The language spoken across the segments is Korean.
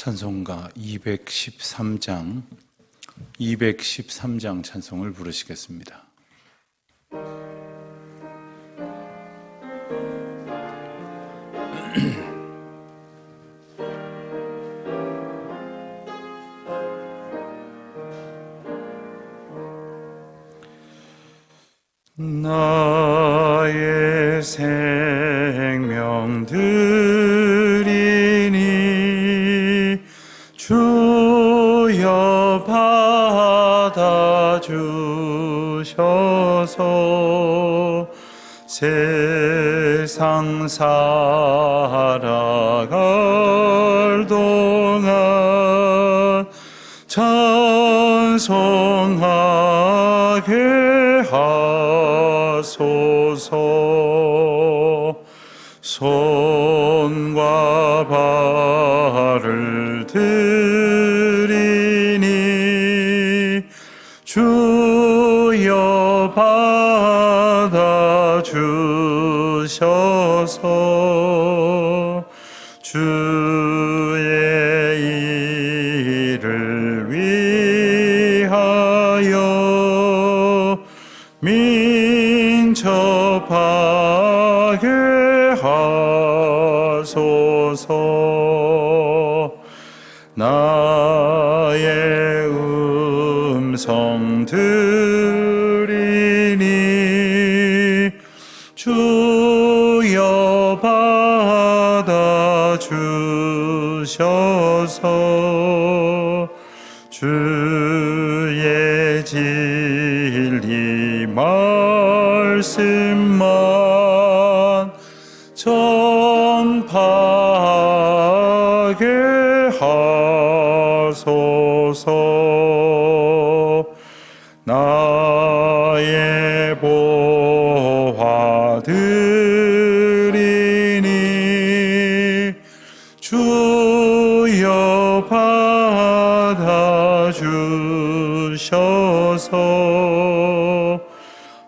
찬송가 213장 찬송을 부르시겠습니다. 나의 생명 드리니 주여 받아주셔서 세상 살아갈 동안 찬송하게 하소서. 손과 발을 드리니 주여 받아주셔서 주의 일을 위하여 민첩하게 하소서. 나의 음성 들으니 주여 받아주셔서 주의 진리 말씀만 전파하게 하소서. 나의 보화드리니 주여 받아주셔서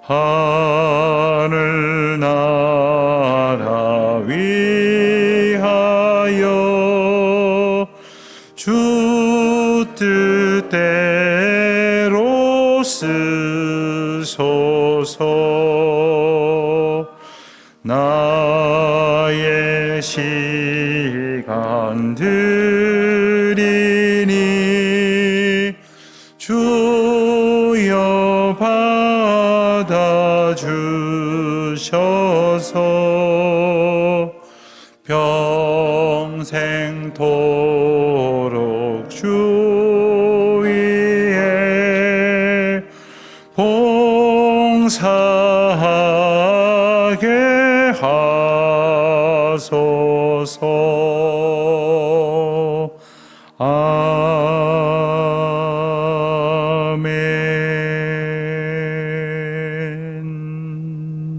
하늘나라 위하여 주 뜻대로 쓰소서. 나의 시간 드리니 주여 받아주셔서 평생토록 주 위에 봉사하게 하소서.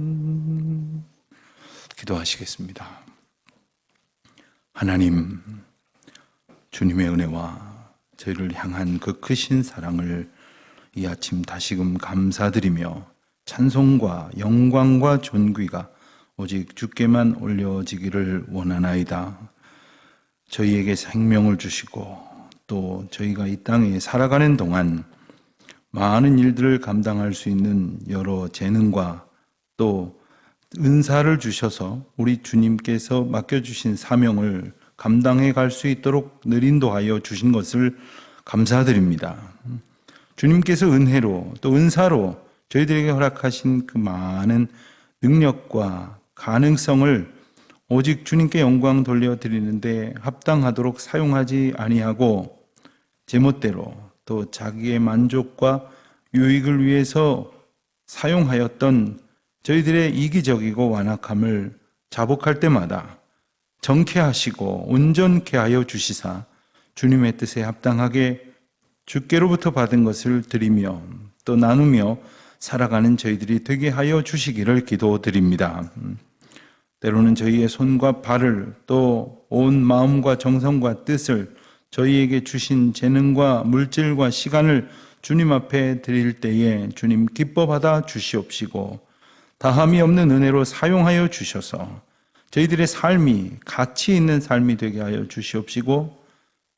아멘. 기도하시겠습니다. 하나님, 주님의 은혜와 저희를 향한 그 크신 사랑을 이 아침 다시금 감사드리며 찬송과 영광과 존귀가 오직 주께만 올려지기를 원하나이다. 저희에게 생명을 주시고 또 저희가 이 땅에 살아가는 동안 많은 일들을 감당할 수 있는 여러 재능과 또 은사를 주셔서 우리 주님께서 맡겨주신 사명을 감당해 갈 수 있도록 늘 인도하여 주신 것을 감사드립니다. 주님께서 은혜로 또 은사로 저희들에게 허락하신 그 많은 능력과 가능성을 오직 주님께 영광 돌려드리는데 합당하도록 사용하지 아니하고 제멋대로 또 자기의 만족과 유익을 위해서 사용하였던 저희들의 이기적이고 완악함을 자복할 때마다 정케하시고 온전케 하여 주시사 주님의 뜻에 합당하게 주께로부터 받은 것을 드리며 또 나누며 살아가는 저희들이 되게 하여 주시기를 기도드립니다. 때로는 저희의 손과 발을 또 온 마음과 정성과 뜻을 저희에게 주신 재능과 물질과 시간을 주님 앞에 드릴 때에 주님 기뻐 받아 주시옵시고 다함이 없는 은혜로 사용하여 주셔서 저희들의 삶이 가치 있는 삶이 되게 하여 주시옵시고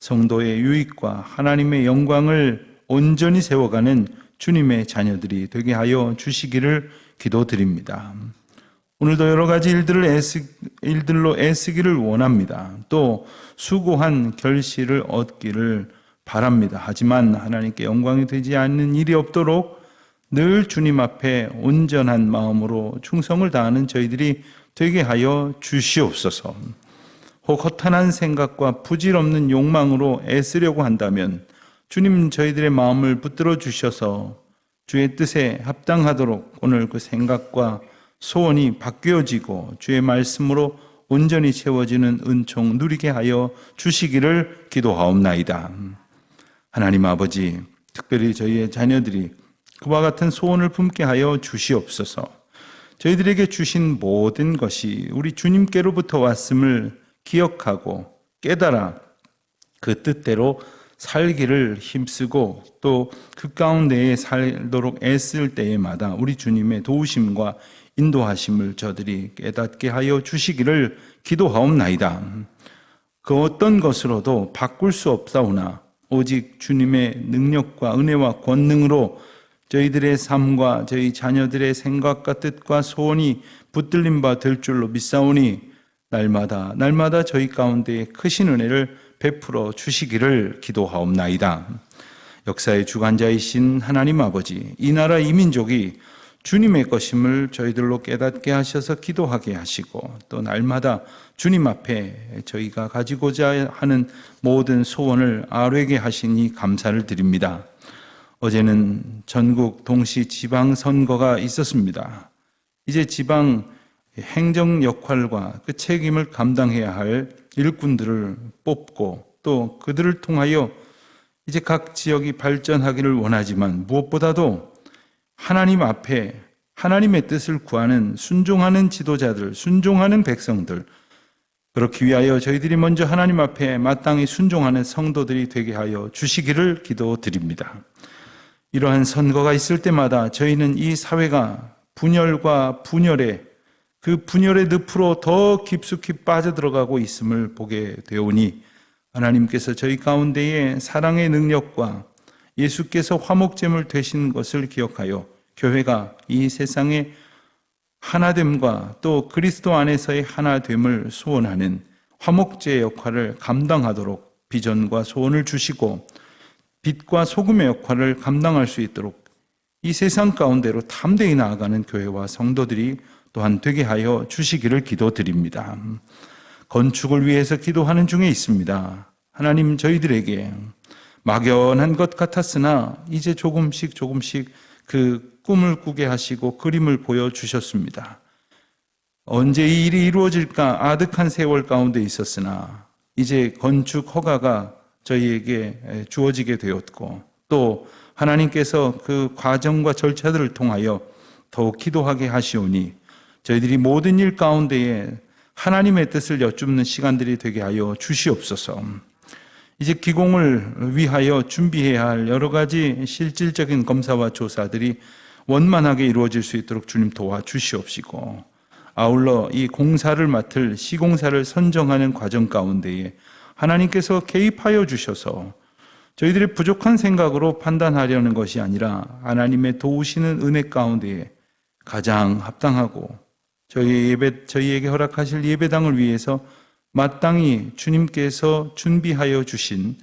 성도의 유익과 하나님의 영광을 온전히 세워가는 주님의 자녀들이 되게 하여 주시기를 기도드립니다. 오늘도 여러 가지 일들로 애쓰기를 원합니다. 또 수고한 결실을 얻기를 바랍니다. 하지만 하나님께 영광이 되지 않는 일이 없도록 늘 주님 앞에 온전한 마음으로 충성을 다하는 저희들이 되게 하여 주시옵소서. 혹 허탄한 생각과 부질없는 욕망으로 애쓰려고 한다면 주님 저희들의 마음을 붙들어 주셔서 주의 뜻에 합당하도록 오늘 그 생각과 소원이 바뀌어지고 주의 말씀으로 온전히 채워지는 은총 누리게 하여 주시기를 기도하옵나이다. 하나님 아버지, 특별히 저희의 자녀들이 그와 같은 소원을 품게 하여 주시옵소서. 저희들에게 주신 모든 것이 우리 주님께로부터 왔음을 기억하고 깨달아 그 뜻대로 살기를 힘쓰고 또 그 가운데에 살도록 애쓸 때마다 우리 주님의 도우심과 인도하심을 저들이 깨닫게 하여 주시기를 기도하옵나이다. 그 어떤 것으로도 바꿀 수 없사오나 오직 주님의 능력과 은혜와 권능으로 저희들의 삶과 저희 자녀들의 생각과 뜻과 소원이 붙들림 바 될 줄로 믿사오니 날마다 저희 가운데 크신 은혜를 베풀어 주시기를 기도하옵나이다. 역사의 주관자이신 하나님 아버지, 이 나라 이 민족이 주님의 것임을 저희들로 깨닫게 하셔서 기도하게 하시고 또 날마다 주님 앞에 저희가 가지고자 하는 모든 소원을 아뢰게 하시니 감사를 드립니다. 어제는 전국 동시 지방선거가 있었습니다. 이제 지방 행정 역할과 그 책임을 감당해야 할 일꾼들을 뽑고 또 그들을 통하여 이제 각 지역이 발전하기를 원하지만 무엇보다도 하나님 앞에 하나님의 뜻을 구하는 순종하는 지도자들, 순종하는 백성들, 그렇기 위하여 저희들이 먼저 하나님 앞에 마땅히 순종하는 성도들이 되게 하여 주시기를 기도드립니다. 이러한 선거가 있을 때마다 저희는 이 사회가 분열과 분열의 그 분열의 늪으로 더 깊숙이 빠져들어가고 있음을 보게 되오니 하나님께서 저희 가운데에 사랑의 능력과 예수께서 화목제물 되신 것을 기억하여 교회가 이 세상의 하나됨과 또 그리스도 안에서의 하나됨을 소원하는 화목제의 역할을 감당하도록 비전과 소원을 주시고 빛과 소금의 역할을 감당할 수 있도록 이 세상 가운데로 담대히 나아가는 교회와 성도들이 또한 되게 하여 주시기를 기도드립니다. 건축을 위해서 기도하는 중에 있습니다. 하나님 저희들에게 막연한 것 같았으나 이제 조금씩 그 꿈을 꾸게 하시고 그림을 보여주셨습니다. 언제 이 일이 이루어질까 아득한 세월 가운데 있었으나 이제 건축 허가가 저희에게 주어지게 되었고 또 하나님께서 그 과정과 절차들을 통하여 더욱 기도하게 하시오니 저희들이 모든 일 가운데에 하나님의 뜻을 여쭙는 시간들이 되게 하여 주시옵소서. 이제 기공을 위하여 준비해야 할 여러 가지 실질적인 검사와 조사들이 원만하게 이루어질 수 있도록 주님 도와주시옵시고 아울러 이 공사를 맡을 시공사를 선정하는 과정 가운데에 하나님께서 개입하여 주셔서 저희들의 부족한 생각으로 판단하려는 것이 아니라 하나님의 도우시는 은혜 가운데에 가장 합당하고 저희에게 허락하실 예배당을 위해서 마땅히 주님께서 준비하여 주신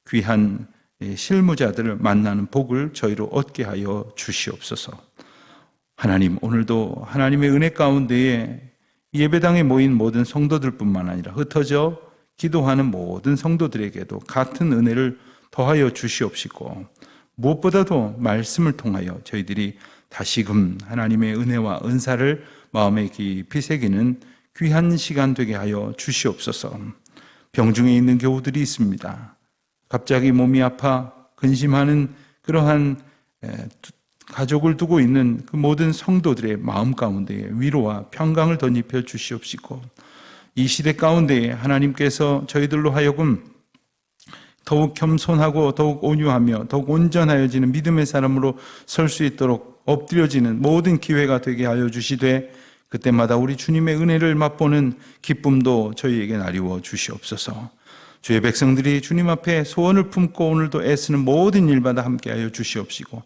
귀한 실무자들을 만나는 복을 저희로 얻게 하여 주시옵소서. 하나님, 오늘도 하나님의 은혜 가운데에 예배당에 모인 모든 성도들뿐만 아니라 흩어져 기도하는 모든 성도들에게도 같은 은혜를 더하여 주시옵시고 무엇보다도 말씀을 통하여 저희들이 다시금 하나님의 은혜와 은사를 마음에 깊이 새기는 귀한 시간 되게 하여 주시옵소서. 병중에 있는 교우들이 있습니다. 갑자기 몸이 아파 근심하는 그러한 가족을 두고 있는 그 모든 성도들의 마음 가운데 위로와 평강을 덧입혀 주시옵시고 이 시대 가운데 하나님께서 저희들로 하여금 더욱 겸손하고 더욱 온유하며 더욱 온전하여지는 믿음의 사람으로 설 수 있도록 엎드려지는 모든 기회가 되게 하여 주시되 그때마다 우리 주님의 은혜를 맛보는 기쁨도 저희에게 나리워 주시옵소서. 주의 백성들이 주님 앞에 소원을 품고 오늘도 애쓰는 모든 일마다 함께하여 주시옵시고,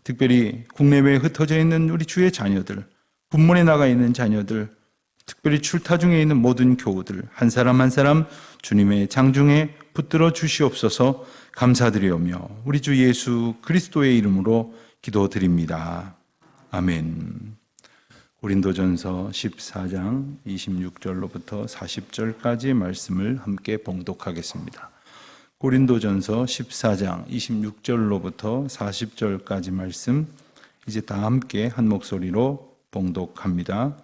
특별히 국내외에 흩어져 있는 우리 주의 자녀들, 군문에 나가 있는 자녀들, 특별히 출타 중에 있는 모든 교우들 한 사람 한 사람 주님의 장중에 붙들어 주시옵소서. 감사드리오며 우리 주 예수 그리스도의 이름으로 기도드립니다. 아멘. 고린도전서 14장 26절로부터 40절까지 말씀을 함께 봉독하겠습니다. 고린도전서 14장 26절로부터 40절까지 말씀 이제 다 함께 한 목소리로 봉독합니다.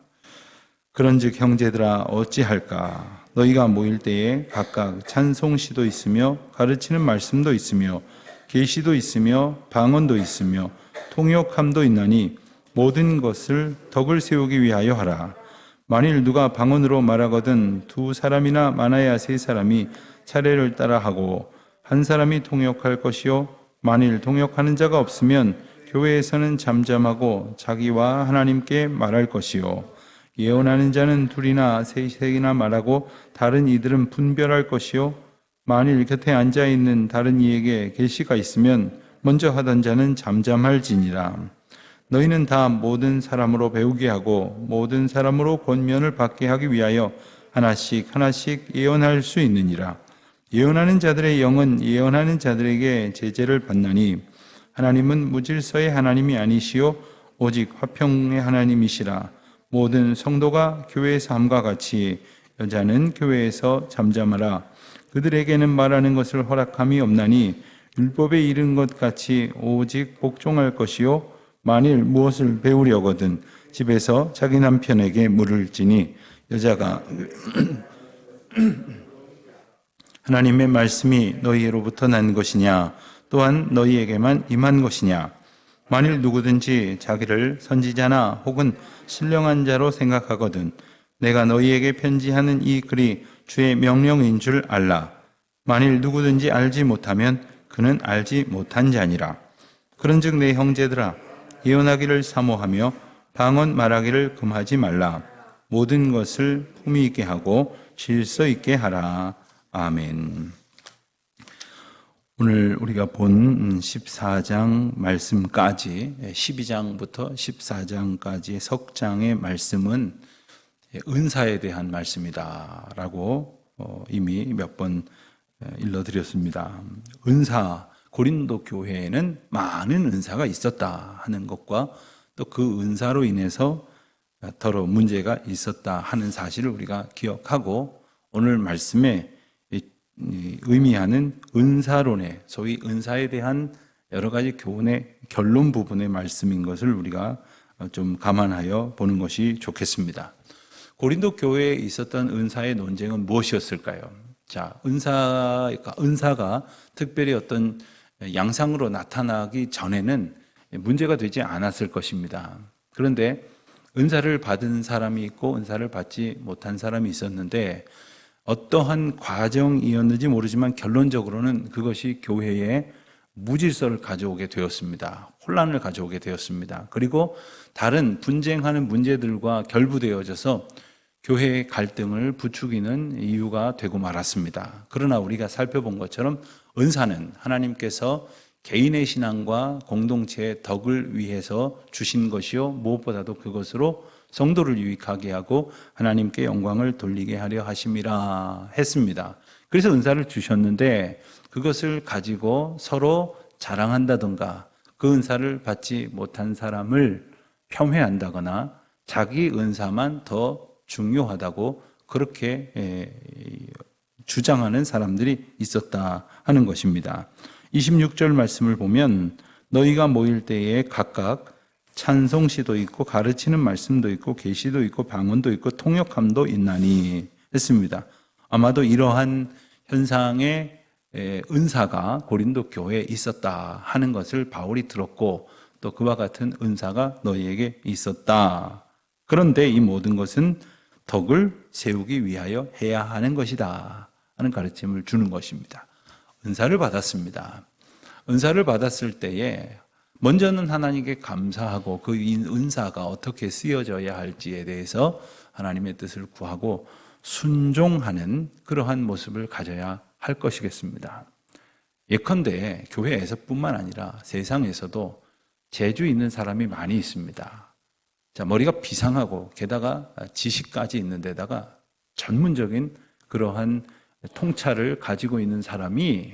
그런즉 형제들아 어찌할까? 너희가 모일 때에 각각 찬송시도 있으며 가르치는 말씀도 있으며 계시도 있으며 방언도 있으며 통역함도 있나니 모든 것을 덕을 세우기 위하여 하라. 만일 누가 방언으로 말하거든 두 사람이나 많아야 세 사람이 차례를 따라 하고 한 사람이 통역할 것이요 만일 통역하는 자가 없으면 교회에서는 잠잠하고 자기와 하나님께 말할 것이요 예언하는 자는 둘이나 셋이나 말하고 다른 이들은 분별할 것이요 만일 곁에 앉아있는 다른 이에게 계시가 있으면 먼저 하던 자는 잠잠할지니라. 너희는 다 모든 사람으로 배우게 하고 모든 사람으로 권면을 받게 하기 위하여 하나씩 하나씩 예언할 수 있느니라. 예언하는 자들의 영은 예언하는 자들에게 제재를 받나니 하나님은 무질서의 하나님이 아니시요 오직 화평의 하나님이시라. 모든 성도가 교회에서 함과 같이 여자는 교회에서 잠잠하라. 그들에게는 말하는 것을 허락함이 없나니 율법에 이른 것 같이 오직 복종할 것이요 만일 무엇을 배우려거든 집에서 자기 남편에게 물을지니 여자가 하나님의 말씀이 너희로부터 난 것이냐 또한 너희에게만 임한 것이냐. 만일 누구든지 자기를 선지자나 혹은 신령한 자로 생각하거든 내가 너희에게 편지하는 이 글이 주의 명령인 줄 알라. 만일 누구든지 알지 못하면 그는 알지 못한 자니라. 그런즉 내 형제들아 예언하기를 사모하며 방언 말하기를 금하지 말라. 모든 것을 품위 있게 하고 질서 있게 하라. 아멘. 오늘 우리가 본 14장 말씀까지 12장부터 14장까지의 석 장의 말씀은 은사에 대한 말씀이다라고 이미 몇 번 일러드렸습니다. 은사, 고린도 교회에는 많은 은사가 있었다 하는 것과 또 그 은사로 인해서 더러 문제가 있었다 하는 사실을 우리가 기억하고 오늘 말씀에 의미하는 은사론의 소위 은사에 대한 여러 가지 교훈의 결론 부분의 말씀인 것을 우리가 좀 감안하여 보는 것이 좋겠습니다. 고린도 교회에 있었던 은사의 논쟁은 무엇이었을까요? 자, 은사가 특별히 어떤 양상으로 나타나기 전에는 문제가 되지 않았을 것입니다. 그런데 은사를 받은 사람이 있고 은사를 받지 못한 사람이 있었는데 어떠한 과정이었는지 모르지만 결론적으로는 그것이 교회에 무질서를 가져오게 되었습니다. 혼란을 가져오게 되었습니다. 그리고 다른 분쟁하는 문제들과 결부되어져서 교회의 갈등을 부추기는 이유가 되고 말았습니다. 그러나 우리가 살펴본 것처럼 은사는 하나님께서 개인의 신앙과 공동체의 덕을 위해서 주신 것이요 무엇보다도 그것으로 성도를 유익하게 하고 하나님께 영광을 돌리게 하려 하심이라 했습니다. 그래서 은사를 주셨는데 그것을 가지고 서로 자랑한다든가 그 은사를 받지 못한 사람을 폄훼한다거나 자기 은사만 더 중요하다고 그렇게 주장하는 사람들이 있었다 하는 것입니다. 26절 말씀을 보면 너희가 모일 때에 각각 찬송시도 있고 가르치는 말씀도 있고 계시도 있고 방언도 있고 통역함도 있나니 했습니다. 아마도 이러한 현상의 은사가 고린도 교회에 있었다 하는 것을 바울이 들었고 또 그와 같은 은사가 너희에게 있었다. 그런데 이 모든 것은 덕을 세우기 위하여 해야 하는 것이다 하는 가르침을 주는 것입니다. 은사를 받았습니다. 은사를 받았을 때에 먼저는 하나님께 감사하고 그 은사가 어떻게 쓰여져야 할지에 대해서 하나님의 뜻을 구하고 순종하는 그러한 모습을 가져야 할 것이겠습니다. 예컨대 교회에서뿐만 아니라 세상에서도 재주 있는 사람이 많이 있습니다. 자, 머리가 비상하고 게다가 지식까지 있는 데다가 전문적인 그러한 통찰을 가지고 있는 사람이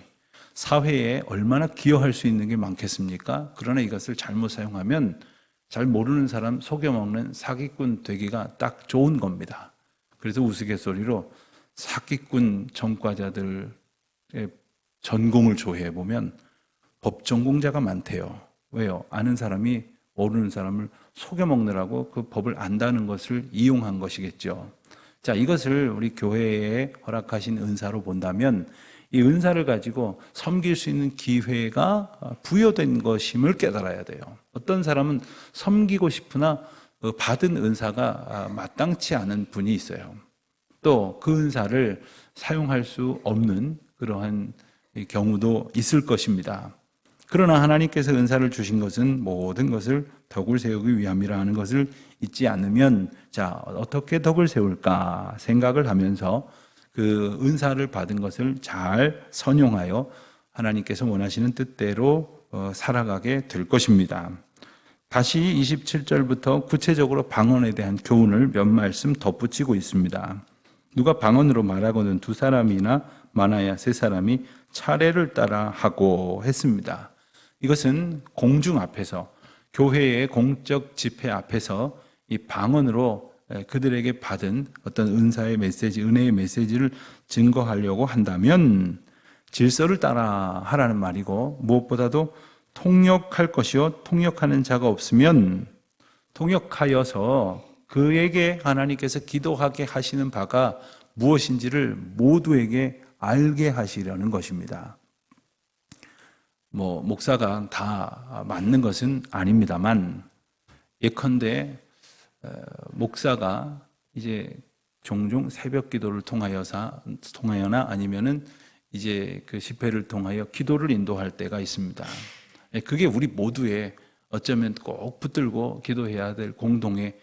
사회에 얼마나 기여할 수 있는 게 많겠습니까? 그러나 이것을 잘못 사용하면 잘 모르는 사람 속여먹는 사기꾼 되기가 딱 좋은 겁니다. 그래서 우스갯소리로 사기꾼 전과자들의 전공을 조회해 보면 법 전공자가 많대요. 왜요? 아는 사람이 모르는 사람을 속여먹느라고 그 법을 안다는 것을 이용한 것이겠죠. 자, 이것을 우리 교회에 허락하신 은사로 본다면 이 은사를 가지고 섬길 수 있는 기회가 부여된 것임을 깨달아야 돼요. 어떤 사람은 섬기고 싶으나 받은 은사가 마땅치 않은 분이 있어요. 또 그 은사를 사용할 수 없는 그러한 경우도 있을 것입니다. 그러나 하나님께서 은사를 주신 것은 모든 것을 덕을 세우기 위함이라 하는 것을 잊지 않으면, 자, 어떻게 덕을 세울까 생각을 하면서 그 은사를 받은 것을 잘 선용하여 하나님께서 원하시는 뜻대로 살아가게 될 것입니다. 다시 27절부터 구체적으로 방언에 대한 교훈을 몇 말씀 덧붙이고 있습니다. 누가 방언으로 말하거든 두 사람이나 많아야 세 사람이 차례를 따라 하고 했습니다. 이것은 공중 앞에서, 교회의 공적 집회 앞에서 이 방언으로 그들에게 받은 어떤 은사의 메시지, 은혜의 메시지를 증거하려고 한다면 질서를 따라 하라는 말이고, 무엇보다도 통역할 것이요 통역하는 자가 없으면 통역하여서 그에게 하나님께서 기도하게 하시는 바가 무엇인지를 모두에게 알게 하시려는 것입니다. 목사가 다 맞는 것은 아닙니다만, 예컨대 목사가 이제 종종 새벽 기도를 통하여나 아니면은 이제 그 집회를 통하여 기도를 인도할 때가 있습니다. 그게 우리 모두의 어쩌면 꼭 붙들고 기도해야 될 공동의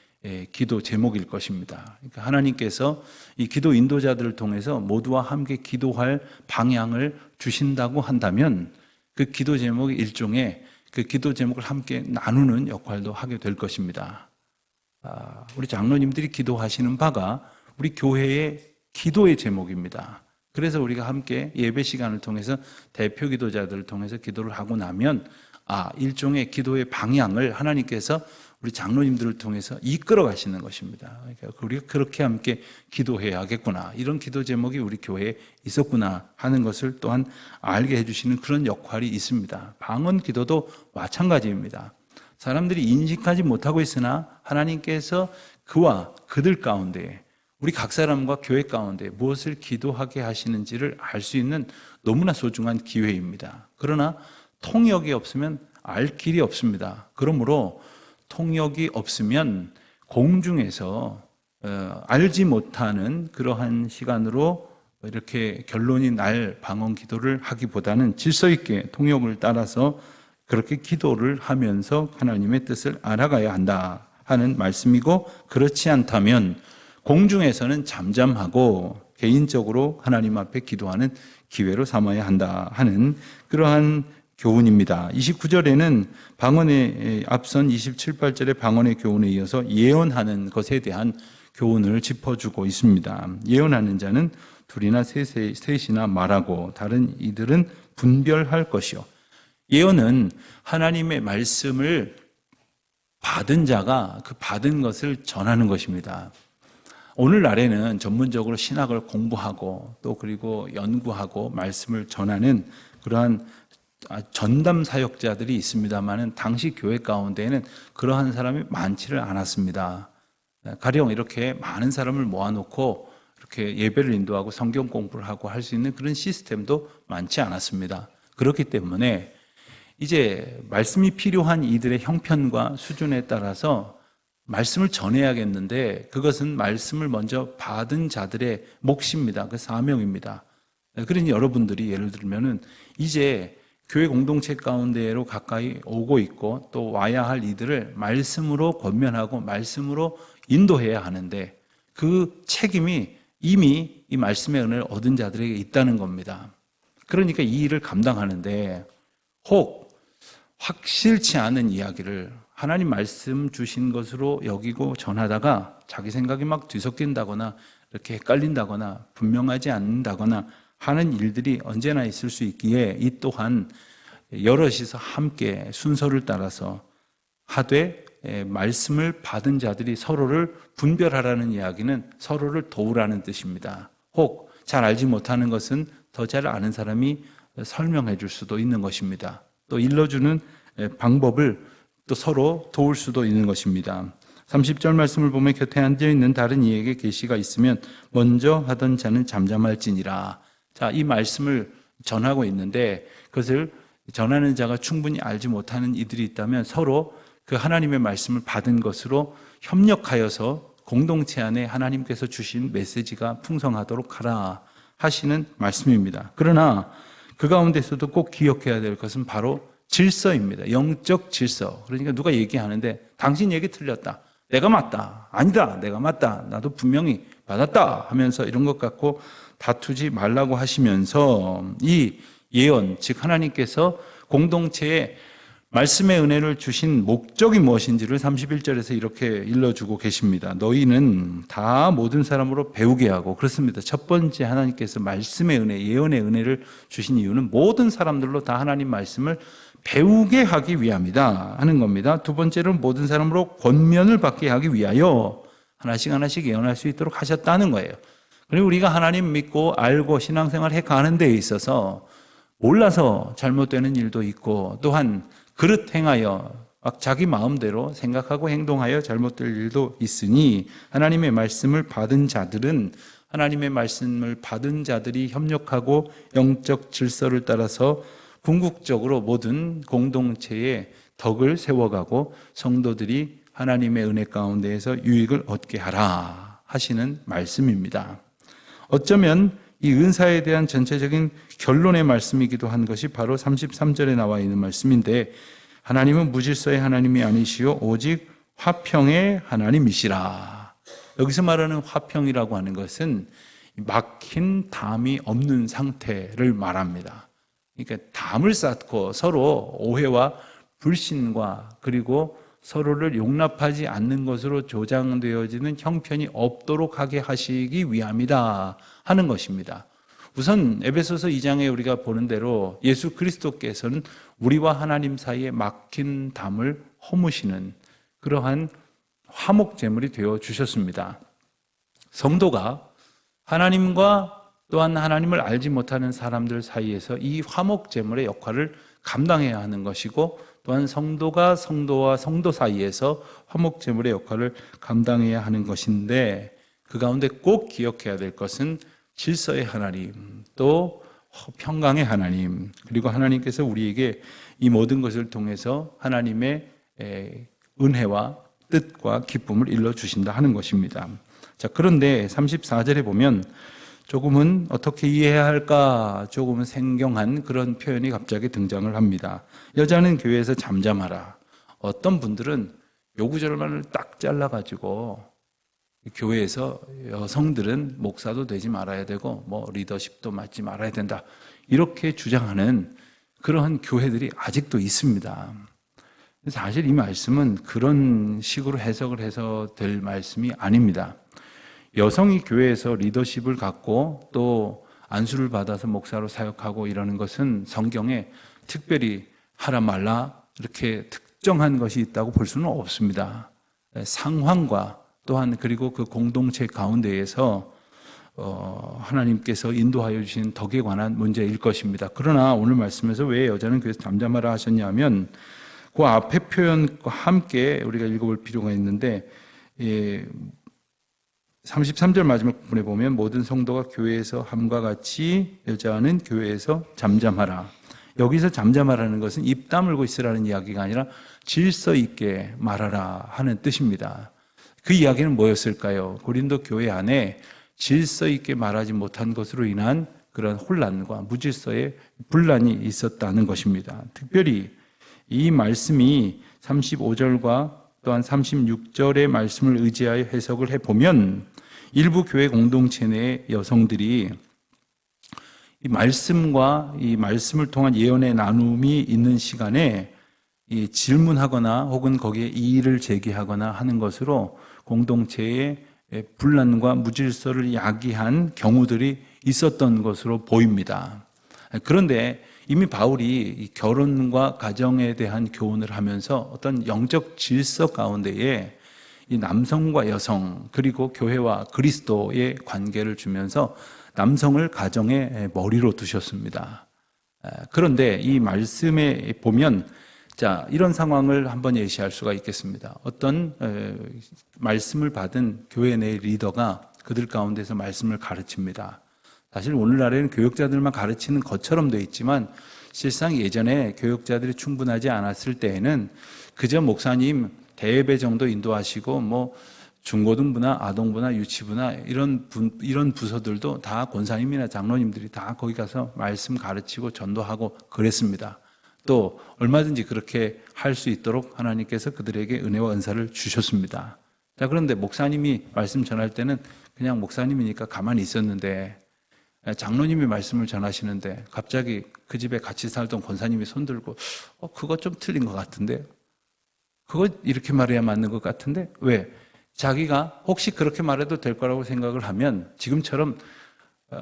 기도 제목일 것입니다. 그러니까 하나님께서 이 기도 인도자들을 통해서 모두와 함께 기도할 방향을 주신다고 한다면 그 기도 제목이 일종의 그 기도 제목을 함께 나누는 역할도 하게 될 것입니다. 우리 장로님들이 기도하시는 바가 우리 교회의 기도의 제목입니다. 그래서 우리가 함께 예배 시간을 통해서 대표 기도자들을 통해서 기도를 하고 나면 일종의 기도의 방향을 하나님께서 우리 장로님들을 통해서 이끌어 가시는 것입니다. 그러니까 우리가 그렇게 함께 기도해야겠구나, 이런 기도 제목이 우리 교회에 있었구나 하는 것을 또한 알게 해주시는 그런 역할이 있습니다. 방언 기도도 마찬가지입니다. 사람들이 인식하지 못하고 있으나 하나님께서 그와 그들 가운데, 우리 각 사람과 교회 가운데 무엇을 기도하게 하시는지를 알 수 있는 너무나 소중한 기회입니다. 그러나 통역이 없으면 알 길이 없습니다. 그러므로 통역이 없으면 공중에서 알지 못하는 그러한 시간으로 이렇게 결론이 날 방언 기도를 하기보다는 질서 있게 통역을 따라서 그렇게 기도를 하면서 하나님의 뜻을 알아가야 한다 하는 말씀이고, 그렇지 않다면 공중에서는 잠잠하고 개인적으로 하나님 앞에 기도하는 기회로 삼아야 한다 하는 그러한 교훈입니다. 29절에는 방언에 앞선 27, 8절의 방언의 교훈에 이어서 예언하는 것에 대한 교훈을 짚어주고 있습니다. 예언하는 자는 둘이나 셋이나 말하고 다른 이들은 분별할 것이요. 예언은 하나님의 말씀을 받은 자가 그 받은 것을 전하는 것입니다. 오늘날에는 전문적으로 신학을 공부하고 또 그리고 연구하고 말씀을 전하는 그러한 전담 사역자들이 있습니다만은 당시 교회 가운데에는 그러한 사람이 많지를 않았습니다. 가령 이렇게 많은 사람을 모아놓고 이렇게 예배를 인도하고 성경 공부를 하고 할 수 있는 그런 시스템도 많지 않았습니다. 그렇기 때문에 이제 말씀이 필요한 이들의 형편과 수준에 따라서 말씀을 전해야겠는데, 그것은 말씀을 먼저 받은 자들의 몫입니다. 그 사명입니다. 그러니 여러분들이 예를 들면은 이제 교회 공동체 가운데로 가까이 오고 있고 또 와야 할 이들을 말씀으로 권면하고 말씀으로 인도해야 하는데, 그 책임이 이미 이 말씀의 은혜를 얻은 자들에게 있다는 겁니다. 그러니까 이 일을 감당하는데 혹 확실치 않은 이야기를 하나님 말씀 주신 것으로 여기고 전하다가 자기 생각이 막 뒤섞인다거나 이렇게 헷갈린다거나 분명하지 않는다거나 하는 일들이 언제나 있을 수 있기에 이 또한 여럿이서 함께 순서를 따라서 하되 말씀을 받은 자들이 서로를 분별하라는 이야기는 서로를 도우라는 뜻입니다. 혹 잘 알지 못하는 것은 더 잘 아는 사람이 설명해 줄 수도 있는 것입니다. 또 일러주는 방법을 또 서로 도울 수도 있는 것입니다. 30절 말씀을 보면 곁에 앉아 있는 다른 이에게 계시가 있으면 먼저 하던 자는 잠잠할지니라. 자, 이 말씀을 전하고 있는데 그것을 전하는 자가 충분히 알지 못하는 이들이 있다면 서로 그 하나님의 말씀을 받은 것으로 협력하여서 공동체 안에 하나님께서 주신 메시지가 풍성하도록 하라 하시는 말씀입니다. 그러나 그 가운데서도 꼭 기억해야 될 것은 바로 질서입니다. 영적 질서. 그러니까 누가 얘기하는데 당신 얘기 틀렸다. 내가 맞다. 아니다. 내가 맞다. 나도 분명히 받았다 하면서 이런 것 갖고 다투지 말라고 하시면서 이 예언, 즉 하나님께서 공동체에 말씀의 은혜를 주신 목적이 무엇인지를 31절에서 이렇게 일러주고 계십니다. 너희는 다 모든 사람으로 배우게 하고, 그렇습니다. 첫 번째 하나님께서 말씀의 은혜, 예언의 은혜를 주신 이유는 모든 사람들로 다 하나님 말씀을 배우게 하기 위함이다 하는 겁니다. 두 번째로는 모든 사람으로 권면을 받게 하기 위하여 하나씩 하나씩 예언할 수 있도록 하셨다는 거예요. 그리고 우리가 하나님 믿고 알고 신앙생활 해가는 데에 있어서 몰라서 잘못되는 일도 있고, 또한 그릇 행하여 막 자기 마음대로 생각하고 행동하여 잘못될 일도 있으니 하나님의 말씀을 받은 자들은 하나님의 말씀을 받은 자들이 협력하고 영적 질서를 따라서 궁극적으로 모든 공동체의 덕을 세워가고 성도들이 하나님의 은혜 가운데에서 유익을 얻게 하라 하시는 말씀입니다. 어쩌면 이 은사에 대한 전체적인 결론의 말씀이기도 한 것이 바로 33절에 나와 있는 말씀인데, 하나님은 무질서의 하나님이 아니시오 오직 화평의 하나님이시라. 여기서 말하는 화평이라고 하는 것은 막힌 담이 없는 상태를 말합니다. 그러니까 담을 쌓고 서로 오해와 불신과 그리고 서로를 용납하지 않는 것으로 조장되어지는 형편이 없도록 하게 하시기 위함이다 하는 것입니다. 우선 에베소서 2장에 우리가 보는 대로 예수 그리스도께서는 우리와 하나님 사이에 막힌 담을 허무시는 그러한 화목제물이 되어 주셨습니다. 성도가 하나님과 또한 하나님을 알지 못하는 사람들 사이에서 이 화목제물의 역할을 감당해야 하는 것이고, 또한 성도가 성도와 성도 사이에서 화목제물의 역할을 감당해야 하는 것인데, 그 가운데 꼭 기억해야 될 것은 질서의 하나님, 또 평강의 하나님, 그리고 하나님께서 우리에게 이 모든 것을 통해서 하나님의 은혜와 뜻과 기쁨을 일러주신다 하는 것입니다. 자, 그런데 34절에 보면 조금은 어떻게 이해해야 할까 조금은 생경한 그런 표현이 갑자기 등장을 합니다. 여자는 교회에서 잠잠하라. 어떤 분들은 요 구절만을 딱 잘라가지고 교회에서 여성들은 목사도 되지 말아야 되고 뭐 리더십도 맡지 말아야 된다, 이렇게 주장하는 그러한 교회들이 아직도 있습니다. 사실 이 말씀은 그런 식으로 해석을 해서 될 말씀이 아닙니다. 여성이 교회에서 리더십을 갖고 또 안수를 받아서 목사로 사역하고 이러는 것은 성경에 특별히 하라 말라 이렇게 특정한 것이 있다고 볼 수는 없습니다. 상황과 또한 그리고 그 공동체 가운데에서 하나님께서 인도하여 주신 덕에 관한 문제일 것입니다. 그러나 오늘 말씀에서 왜 여자는 교회에서 잠잠하라 하셨냐면 그 앞에 표현과 함께 우리가 읽어볼 필요가 있는데, 33절 마지막 부분에 보면 모든 성도가 교회에서 함과 같이 여자는 교회에서 잠잠하라. 여기서 잠잠하라는 것은 입 다물고 있으라는 이야기가 아니라 질서 있게 말하라 하는 뜻입니다. 그 이야기는 뭐였을까요? 고린도 교회 안에 질서 있게 말하지 못한 것으로 인한 그런 혼란과 무질서의 분란이 있었다는 것입니다. 특별히 이 말씀이 35절과 또한 36절의 말씀을 의지하여 해석을 해보면 일부 교회 공동체 내 여성들이 이 말씀과 이 말씀을 통한 예언의 나눔이 있는 시간에 이 질문하거나 혹은 거기에 이의를 제기하거나 하는 것으로 공동체의 분란과 무질서를 야기한 경우들이 있었던 것으로 보입니다. 그런데 이미 바울이 이 결혼과 가정에 대한 교훈을 하면서 어떤 영적 질서 가운데에 이 남성과 여성 그리고 교회와 그리스도의 관계를 주면서 남성을 가정의 머리로 두셨습니다. 그런데 이 말씀에 보면 자, 이런 상황을 한번 예시할 수가 있겠습니다. 어떤 말씀을 받은 교회 내 리더가 그들 가운데서 말씀을 가르칩니다. 사실 오늘날에는 교역자들만 가르치는 것처럼 되어 있지만 실상 예전에 교역자들이 충분하지 않았을 때에는 그저 목사님 대예배 정도 인도하시고 뭐 중고등부나 아동부나 유치부나 이런 부서들도 다 권사님이나 장로님들이 다 거기 가서 말씀 가르치고 전도하고 그랬습니다. 또 얼마든지 그렇게 할 수 있도록 하나님께서 그들에게 은혜와 은사를 주셨습니다. 자, 그런데 목사님이 말씀 전할 때는 그냥 목사님이니까 가만히 있었는데 장로님이 말씀을 전하시는데 갑자기 그 집에 같이 살던 권사님이 손들고 그거 좀 틀린 것 같은데 그거 이렇게 말해야 맞는 것 같은데 왜? 자기가 혹시 그렇게 말해도 될 거라고 생각을 하면 지금처럼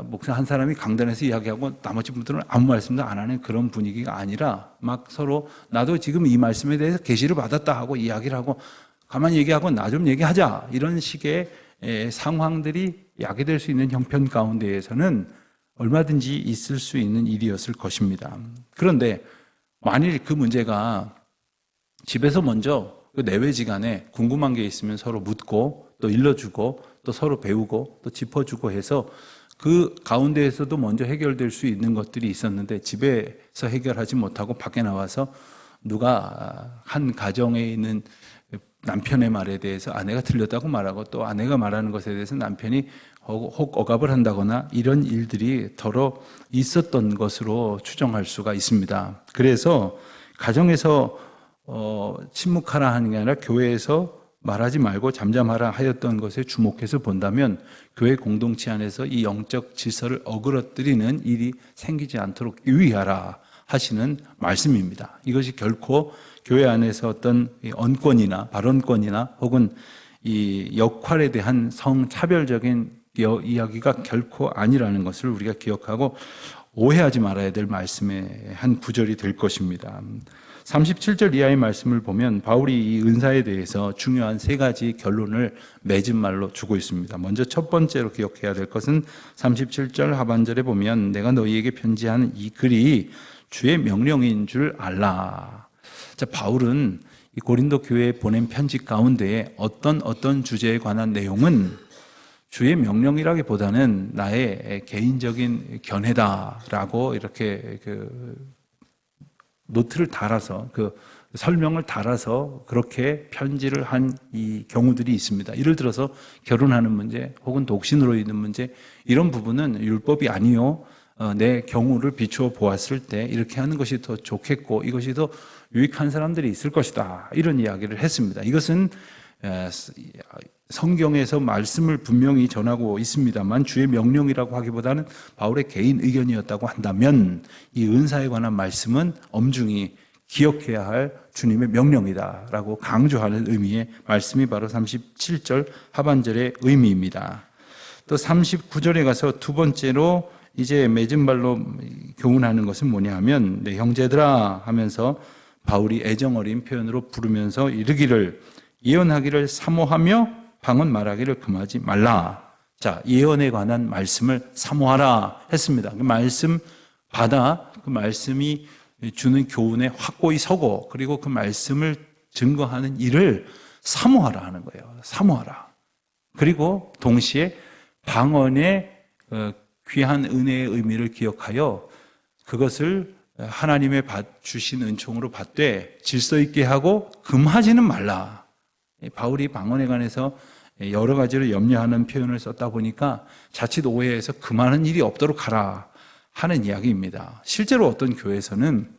목사 한 사람이 강단에서 이야기하고 나머지 분들은 아무 말씀도 안 하는 그런 분위기가 아니라 막 서로 나도 지금 이 말씀에 대해서 계시를 받았다 하고 이야기를 하고 가만히 얘기하고 나 좀 얘기하자 이런 식의 상황들이 야기될 수 있는 형편 가운데에서는 얼마든지 있을 수 있는 일이었을 것입니다. 그런데 만일 그 문제가 집에서 먼저 그 내외지간에 궁금한 게 있으면 서로 묻고 또 일러주고 또 서로 배우고 또 짚어주고 해서 그 가운데에서도 먼저 해결될 수 있는 것들이 있었는데 집에서 해결하지 못하고 밖에 나와서 누가 한 가정에 있는 남편의 말에 대해서 아내가 틀렸다고 말하고 또 아내가 말하는 것에 대해서 남편이 혹 억압을 한다거나 이런 일들이 더러 있었던 것으로 추정할 수가 있습니다. 그래서 가정에서 침묵하라 하는 게 아니라 교회에서 말하지 말고 잠잠하라 하였던 것에 주목해서 본다면 교회 공동체 안에서 이 영적 질서를 어그러뜨리는 일이 생기지 않도록 유의하라 하시는 말씀입니다. 이것이 결코 교회 안에서 어떤 언권이나 발언권이나 혹은 이 역할에 대한 성차별적인 이야기가 결코 아니라는 것을 우리가 기억하고 오해하지 말아야 될 말씀의 한 구절이 될 것입니다. 37절 이하의 말씀을 보면 바울이 이 은사에 대해서 중요한 세 가지 결론을 맺은 말로 주고 있습니다. 먼저 첫 번째로 기억해야 될 것은 37절 하반절에 보면 내가 너희에게 편지하는 이 글이 주의 명령인 줄 알라. 자, 바울은 이 고린도 교회에 보낸 편지 가운데에 어떤 주제에 관한 내용은 주의 명령이라기보다는 나의 개인적인 견해다라고 이렇게 노트를 달아서 설명을 달아서 그렇게 편지를 한 이 경우들이 있습니다. 예를 들어서 결혼하는 문제 혹은 독신으로 있는 문제 이런 부분은 율법이 아니요 내 경우를 비추어 보았을 때 이렇게 하는 것이 더 좋겠고 이것이 더 유익한 사람들이 있을 것이다 이런 이야기를 했습니다. 이것은 성경에서 말씀을 분명히 전하고 있습니다만 주의 명령이라고 하기보다는 바울의 개인 의견이었다고 한다면 이 은사에 관한 말씀은 엄중히 기억해야 할 주님의 명령이다라고 강조하는 의미의 말씀이 바로 37절 하반절의 의미입니다. 또 39절에 가서 두 번째로 이제 맺은 발로 교훈하는 것은 뭐냐 하면 내 형제들아 하면서 바울이 애정어린 표현으로 부르면서 이르기를 예언하기를 사모하며 방언 말하기를 금하지 말라. 자, 예언에 관한 말씀을 사모하라 했습니다. 그 말씀 받아 그 말씀이 주는 교훈에 확고히 서고 그리고 그 말씀을 증거하는 일을 사모하라 하는 거예요. 사모하라. 그리고 동시에 방언의 귀한 은혜의 의미를 기억하여 그것을 하나님의 주신 은총으로 받되 질서 있게 하고 금하지는 말라. 바울이 방언에 관해서 여러 가지로 염려하는 표현을 썼다 보니까 자칫 오해해서 금하는 일이 없도록 하라 하는 이야기입니다. 실제로 어떤 교회에서는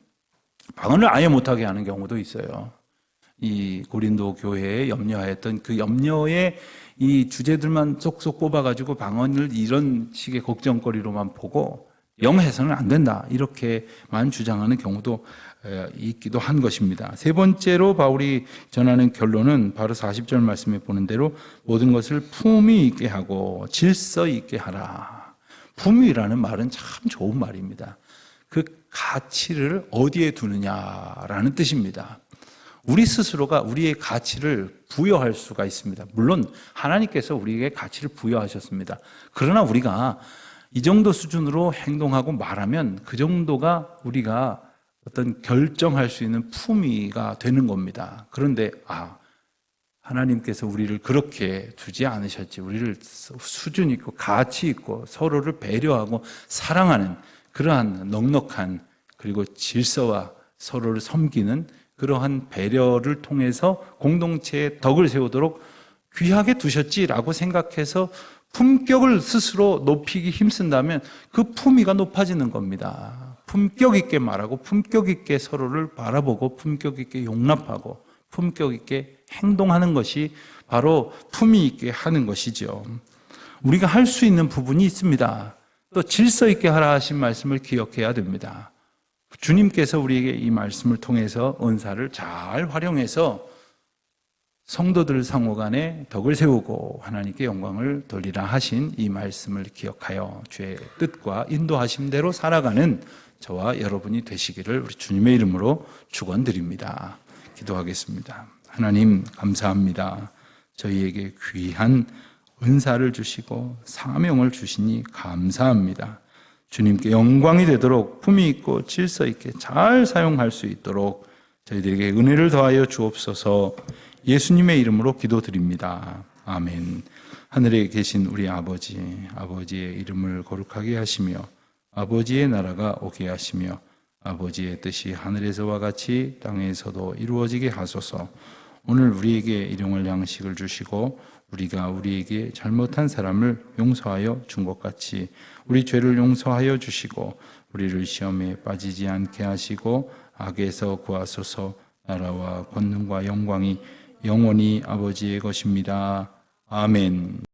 방언을 아예 못하게 하는 경우도 있어요. 이 고린도 교회에 염려하였던 그 염려의 이 주제들만 쏙쏙 뽑아가지고 방언을 이런 식의 걱정거리로만 보고 영해서는 안 된다. 이렇게만 주장하는 경우도 있기도 한 것입니다. 세 번째로 바울이 전하는 결론은 바로 40절 말씀에 보는 대로 모든 것을 품위 있게 하고 질서 있게 하라. 품위라는 말은 참 좋은 말입니다. 그 가치를 어디에 두느냐라는 뜻입니다. 우리 스스로가 우리의 가치를 부여할 수가 있습니다. 물론 하나님께서 우리에게 가치를 부여하셨습니다. 그러나 우리가 이 정도 수준으로 행동하고 말하면 그 정도가 우리가 어떤 결정할 수 있는 품위가 되는 겁니다. 그런데 하나님께서 우리를 그렇게 두지 않으셨지. 우리를 수준 있고 가치 있고 서로를 배려하고 사랑하는 그러한 넉넉한 그리고 질서와 서로를 섬기는 그러한 배려를 통해서 공동체의 덕을 세우도록 귀하게 두셨지라고 생각해서 품격을 스스로 높이기 힘쓴다면 그 품위가 높아지는 겁니다. 품격 있게 말하고 품격 있게 서로를 바라보고 품격 있게 용납하고 품격 있게 행동하는 것이 바로 품위 있게 하는 것이죠. 우리가 할 수 있는 부분이 있습니다. 또 질서 있게 하라 하신 말씀을 기억해야 됩니다. 주님께서 우리에게 이 말씀을 통해서 은사를 잘 활용해서 성도들 상호 간에 덕을 세우고 하나님께 영광을 돌리라 하신 이 말씀을 기억하여 주의 뜻과 인도하심대로 살아가는 저와 여러분이 되시기를 우리 주님의 이름으로 축원드립니다. 기도하겠습니다. 하나님 감사합니다. 저희에게 귀한 은사를 주시고 사명을 주시니 감사합니다. 주님께 영광이 되도록 품위 있고 질서 있게 잘 사용할 수 있도록 저희들에게 은혜를 더하여 주옵소서. 예수님의 이름으로 기도드립니다. 아멘. 하늘에 계신 우리 아버지의 이름을 거룩하게 하시며 아버지의 나라가 오게 하시며 아버지의 뜻이 하늘에서와 같이 땅에서도 이루어지게 하소서. 오늘 우리에게 일용할 양식을 주시고 우리가 우리에게 잘못한 사람을 용서하여 준 것 같이 우리 죄를 용서하여 주시고 우리를 시험에 빠지지 않게 하시고 악에서 구하소서. 나라와 권능과 영광이 영원히 아버지의 것입니다. 아멘.